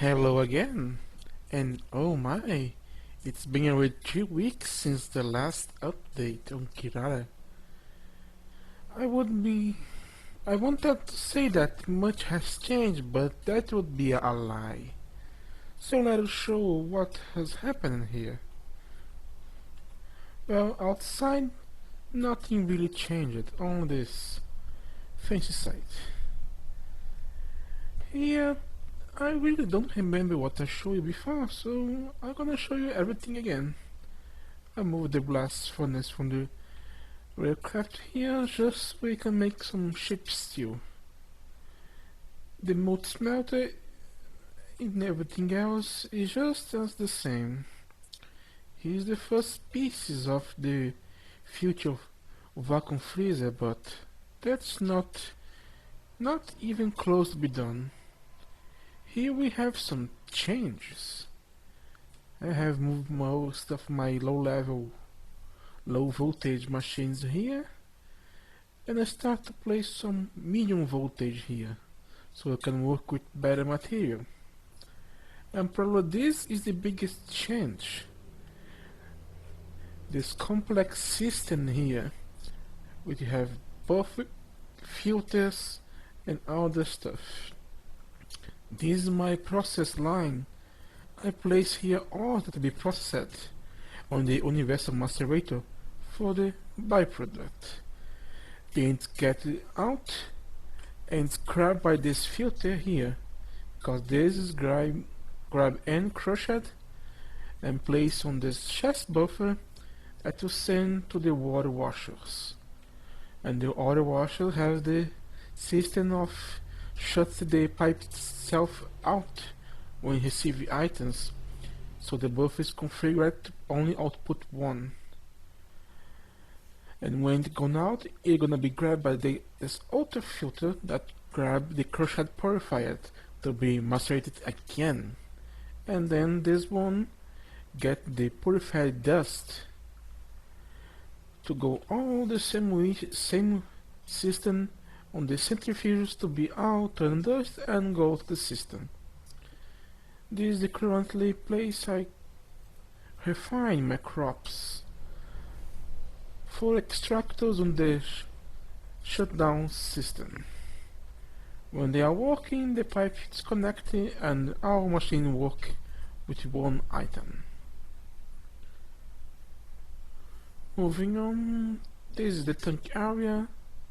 Hello again, and oh my, it's been already 3 weeks since the last update on Kirara. I would be, I wanted to say that much has changed, but that would be a lie. So let us show what has happened here. Well, outside, nothing really changed on this fancy site. Here, I really don't remember what I showed you before, so I'm gonna show you everything again. I moved the blast furnace from the aircraft here just so we can make some ship steel. The mold smelter and everything else is just as the same. Here's the first pieces of the future vacuum freezer, but that's not even close to be done. Here we have some changes. I have moved most of my low voltage machines here, and I start to place some medium voltage here so I can work with better material. And probably this is the biggest change. This complex system here, which have both filters and all the stuff. This is my process line. I place here all that to be processed on the universal macerator for the byproduct. Then it's get out and it's grabbed by this filter here, because this is grab and crushed and placed on this chest buffer that will send to the water washers. And the water washer has the system of shuts the pipe itself out when receive items, so the buffer is configured to only output one. And when it gone out, it's gonna be grabbed by this outer filter that grab the crushed purified to be macerated again. And then this one get the purified dust to go all the same system on the centrifuge to be out, turn dust and go to the system. This is the currently place I refine my crops. For extractors on the shutdown system. When they are working, the pipe is connected and our machine work with one item. Moving on, this is the tank area.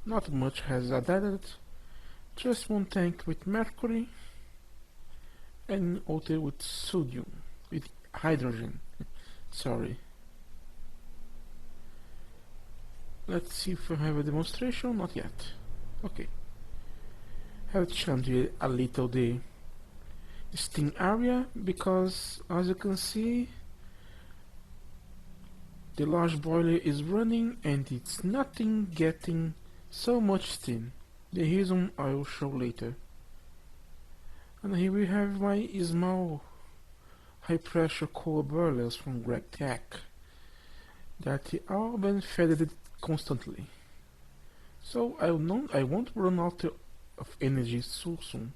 Not much has added, just one tank with mercury and other with sodium, with hydrogen. Sorry. Let's see if we have a demonstration. Not yet. Okay. Have changed a little the steam area because, as you can see, the large boiler is running and it's nothing getting so much steam. The reason I will show later. And here we have my small high pressure coal boilers from Greg Tech that are being fed constantly. So I won't run out of energy so soon.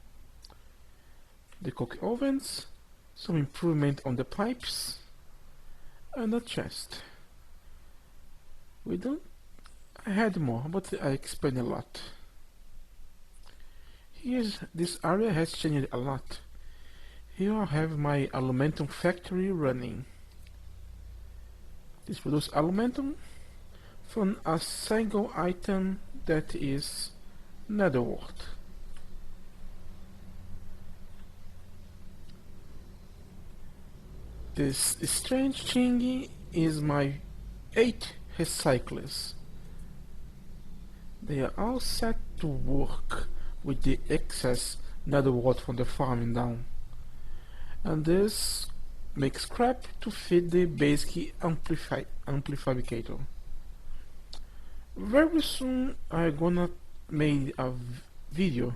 The coke ovens, some improvement on the pipes, and a chest. I had more, but I explained a lot. This area has changed a lot. Here I have my aluminum factory running. This produces aluminum from a single item that is netherwort. This strange thing is my 8 recyclers. They are all set to work with the excess netherwort from the farming down. And this makes scrap to feed the basic amplificator. Very soon I'm gonna make a video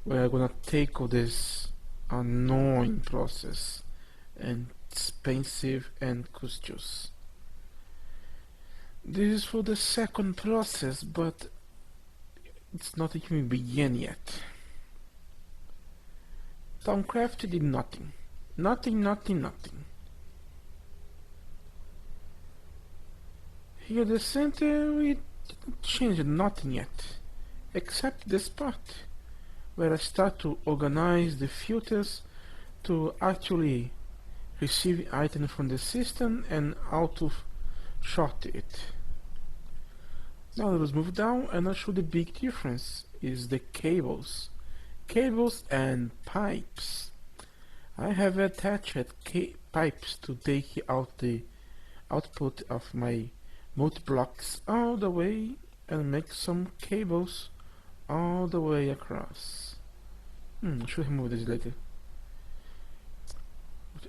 where I'm gonna tackle this annoying process and expensive and costous. This is for the second process, but it's not even begun yet. Towncraft did nothing. Nothing, nothing, nothing. Here the center, we didn't change nothing yet, except this part, where I start to organize the filters to actually receive items from the system and how to short it. Now let's move down and I'll show the big difference is the cables. Cables and pipes. I have attached pipes to take out the output of my multi-blocks all the way and make some cables all the way across. I should remove this later.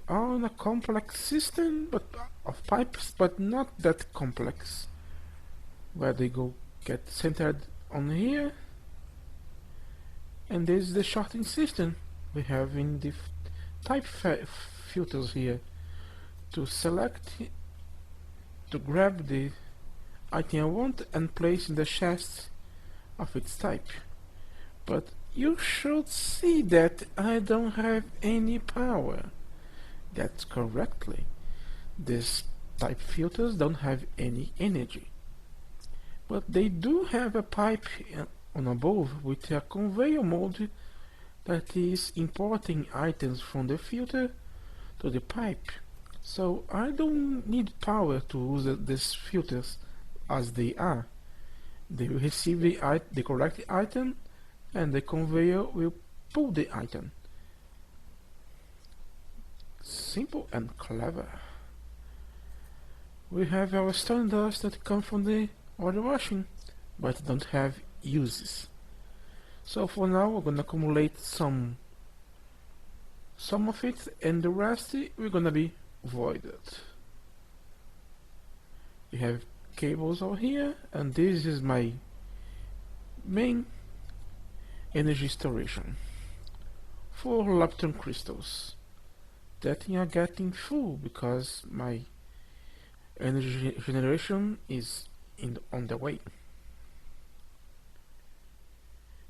On a complex system but of pipes, but not that complex, where they go get centered on here, and this is the shorting system we have in the type filters here to select, to grab the item I want and place in the chest of its type. But you should see that I don't have any power. That's correctly. These type filters don't have any energy. But they do have a pipe on above with a conveyor mode that is importing items from the filter to the pipe. So I don't need power to use these filters as they are. They will receive the correct item and the conveyor will pull the item. Simple and clever. We have our stone dust that come from the order washing, but don't have uses. So for now we're gonna accumulate some of it, and the rest we're gonna be voided. We have cables over here, and this is my main energy storage. 4 lepton crystals. That are getting full because my energy generation is on the way.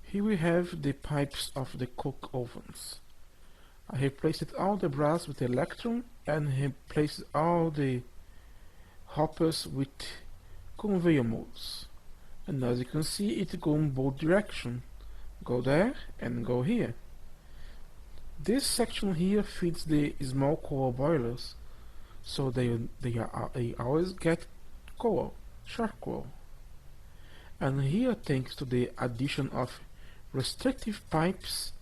Here we have the pipes of the coke ovens. I replaced all the brass with electron and replaced all the hoppers with conveyor modes. And as you can see, it goes in both directions. Go there and go here. This section here feeds the small coal boilers, so they always get coal, charcoal. And here, thanks to the addition of restrictive pipes,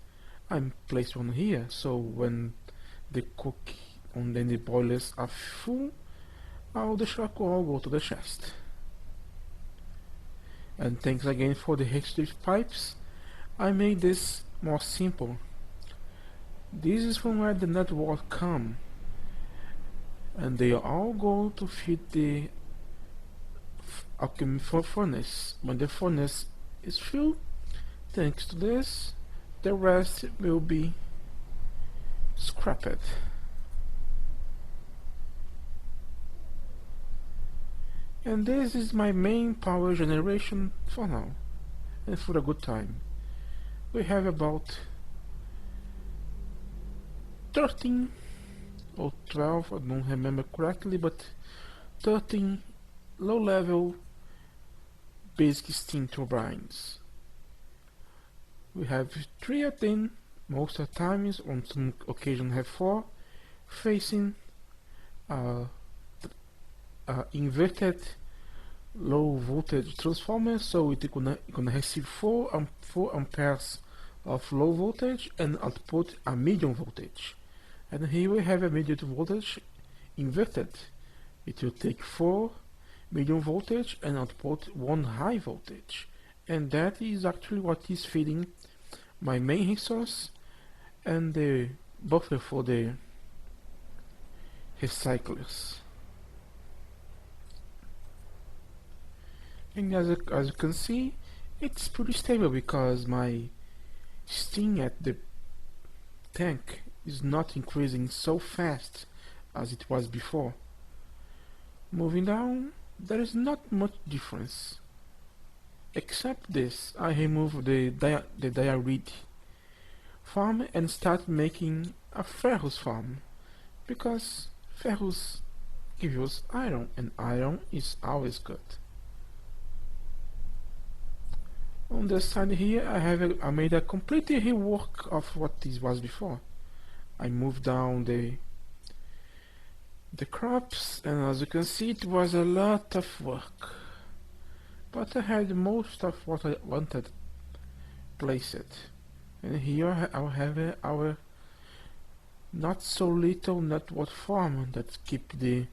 I'm placed one here, so when the cook and then the boilers are full, all the charcoal go to the chest. And thanks again for the restrictive pipes, I made this more simple. This is from where the network come, and they all go to feed the alchemy furnace. When the furnace is filled, thanks to this, the rest will be scrapped. And this is my main power generation for now, and for a good time. We have about 13 or 12, I don't remember correctly, but 13 low-level basic steam turbines. We have 3 of them, most of the times, on some occasion have 4, facing inverted low voltage transformer, so it's gonna receive 4 amperes of low voltage and output a medium voltage. And here we have a medium voltage inverted. It will take 4 medium voltage and output 1 high voltage, and that is actually what is feeding my main resource and the buffer for the recyclers. And as you can see, it's pretty stable because my steam at the tank is not increasing so fast as it was before. Moving down, there is not much difference. Except this, I remove the diarrhea farm and start making a ferrous farm, because ferrous gives us iron, and iron is always good. On the side here I made a complete rework of what this was before. I moved down the crops, and as you can see it was a lot of work, but I had most of what I wanted placed. And here I'll have our not so little network farm that keep the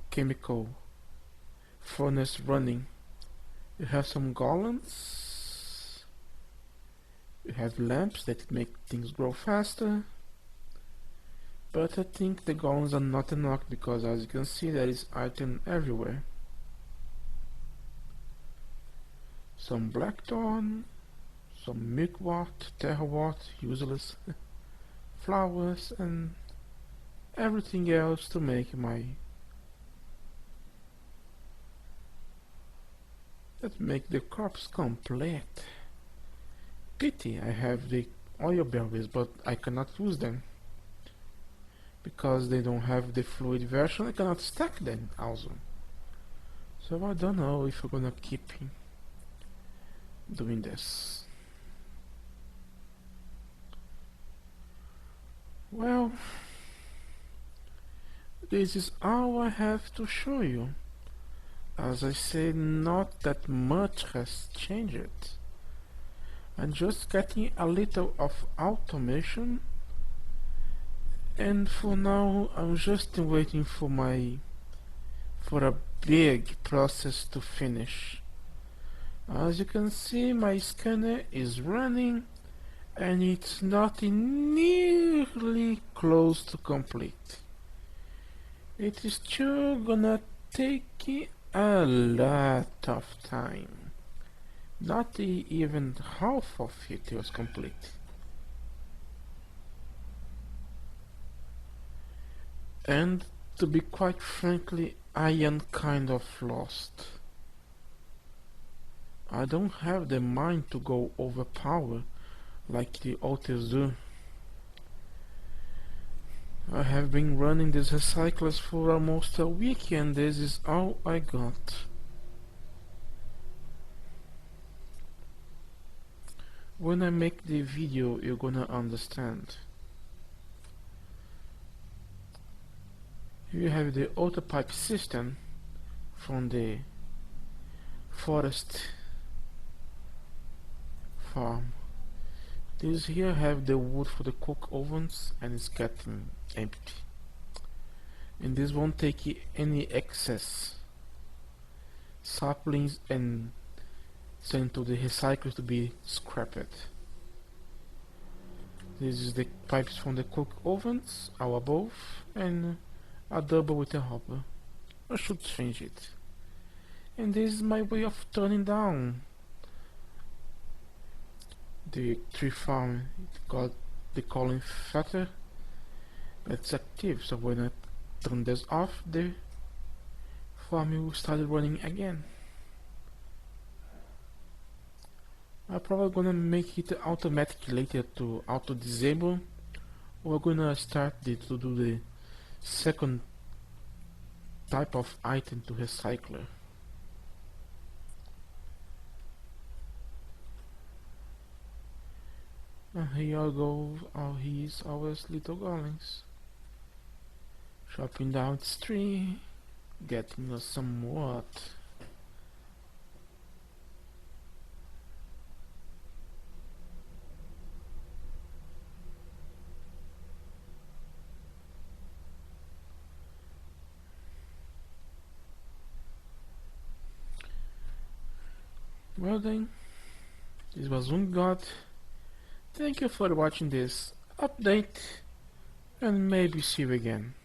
chemical furnace running. You have some golems, you have lamps that make things grow faster, but I think the golems are not enough because, as you can see, there is item everywhere. Some blackthorn, some milkwort, terrawort, useless, flowers, and everything else to make my the crops complete. Pity I have the oil berries, but I cannot use them because they don't have the fluid version. I cannot stack them also, so I don't know if I'm gonna keep doing this. Well, this is all I have to show you. As I said, not that much has changed. I'm just getting a little of automation, and for now I'm just waiting for a big process to finish. As you can see, my scanner is running and it's not nearly close to complete. It is still gonna take a lot of time. Not even half of it was complete. And to be quite frankly, I am kind of lost. I don't have the mind to go overpower like the others do. I have been running these recyclers for almost a week and this is all I got. When I make the video, you're gonna understand. You have the auto pipe system from the forest farm. These here have the wood for the cook ovens and it's getting empty. And this won't take any excess saplings and sent to the recyclers to be scrapped. This is the pipes from the cook ovens, all above, and a double with a hopper. I should change it. And this is my way of turning down the tree farm. It got the calling factor. It's active, so when I turn this off, the farm will start running again. I'm probably gonna make it automatic later to auto disable. We're gonna start to do the second type of item to recycler. And here go all his always little golems. Chopping down its tree, getting us some wood. Well then, this was Ungod. Thank you for watching this update and maybe see you again.